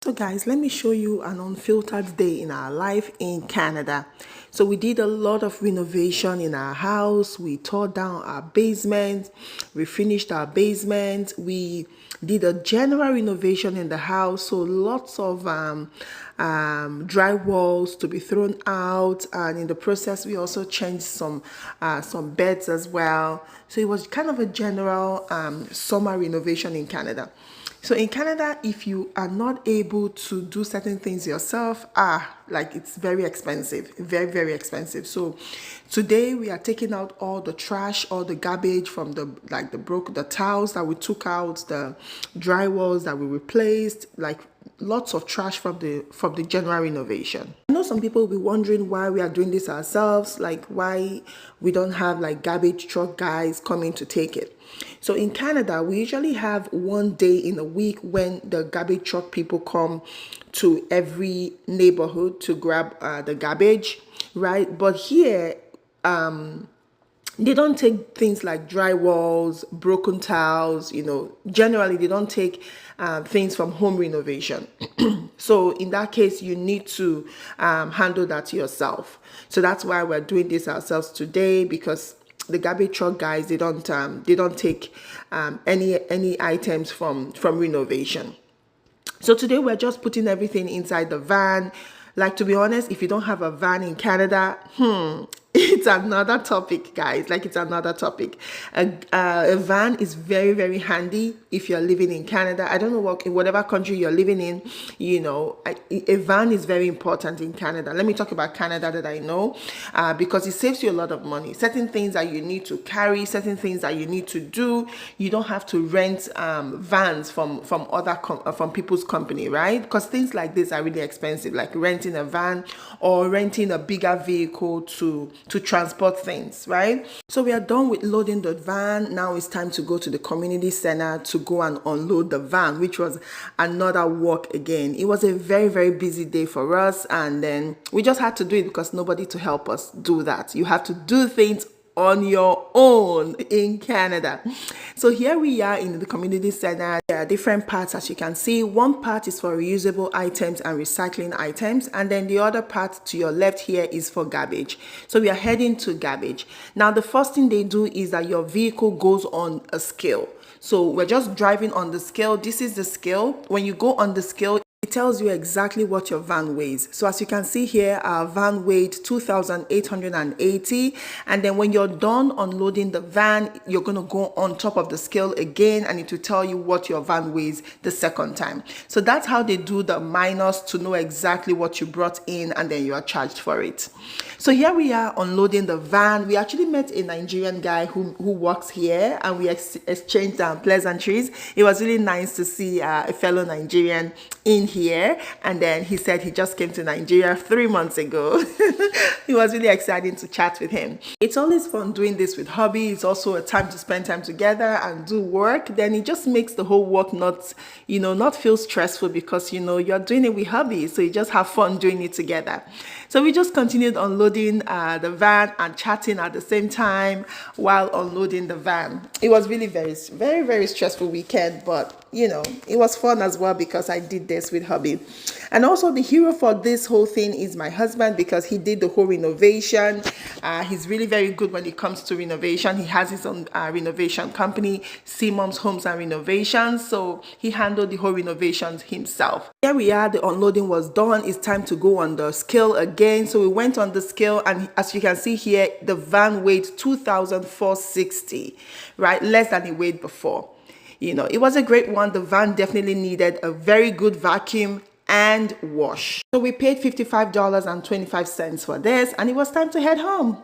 So guys, let me show you an unfiltered day in our life in Canada. So we did a lot of renovation in our house. We tore down our basement. We finished our basement. We did a general renovation in the house. So lots of dry walls to be thrown out. And in the process, we also changed some beds as well. So it was kind of a general summer renovation in Canada. So in Canada, if you are not able to do certain things yourself, like it's very expensive, very, very expensive. So today we are taking out all the trash, all the garbage from the towels that we took out, the drywalls that we replaced, like lots of trash from the general renovation. I know some people will be wondering why we are doing this ourselves, like why we don't have like garbage truck guys coming to take it. So in Canada, we usually have one day in a week when the garbage truck people come to every neighborhood to grab the garbage, right? But here, they don't take things like drywalls, broken tiles, generally they don't take things from home renovation. So in that case, you need to handle that yourself. So that's why we're doing this ourselves today, because the garbage truck guys, they don't take any items from renovation. So today we're just putting everything inside the van. Like, to be honest, if you don't have a van in Canada, it's another topic, guys. Like, it's another topic. A van is very, very handy if you're living in Canada. I don't know whatever country you're living in, a van is very important in Canada. Let me talk about Canada that I know, because it saves you a lot of money. Certain things that you need to carry, certain things that you need to do, you don't have to rent vans from people's company, right? Because things like this are really expensive, like renting a van or renting a bigger vehicle to transport things, right? So we are done with loading the van. Now it's time to go to the community center to go and unload the van, which was another work again. It was a very, very busy day for us, and then we just had to do it because nobody to help us do that. You have to do things on your own in Canada. So here we are in the community center. There are different parts, as you can see. One part is for reusable items and recycling items, and then the other part to your left here is for garbage. So we are heading to garbage. Now the first thing they do is that your vehicle goes on a scale. So we're just driving on the scale. This is the scale. When you go on the scale, it tells you exactly what your van weighs. So as you can see here, our van weighed 2,880. And then when you're done unloading the van, you're going to go on top of the scale again, and it will tell you what your van weighs the second time. So that's how they do the minus, to know exactly what you brought in, and then you are charged for it. So here we are unloading the van. We actually met a Nigerian guy who works here, and we exchanged pleasantries. It was really nice to see a fellow Nigerian in here, and then he said he just came to Nigeria 3 months ago. It was really exciting to chat with him. It's always fun doing this with hobby. It's also a time to spend time together and do work. Then it just makes the whole work not feel stressful, because you're doing it with hobby, so you just have fun doing it together. So we just continued unloading the van and chatting at the same time while unloading the van. It was really very, very, very stressful weekend, but it was fun as well because I did this with hobby. And also the hero for this whole thing is my husband, because he did the whole renovation. He's really very good when it comes to renovation. He has his own renovation company, Simom's Homes and Renovations. So he handled the whole renovations himself. Here we are, the unloading was done. It's time to go on the scale again. So we went on the scale, and as you can see here, the van weighed 2,460, right? Less than it weighed before. It was a great one. The van definitely needed a very good vacuum and wash. So we paid $55.25 for this, and it was time to head home.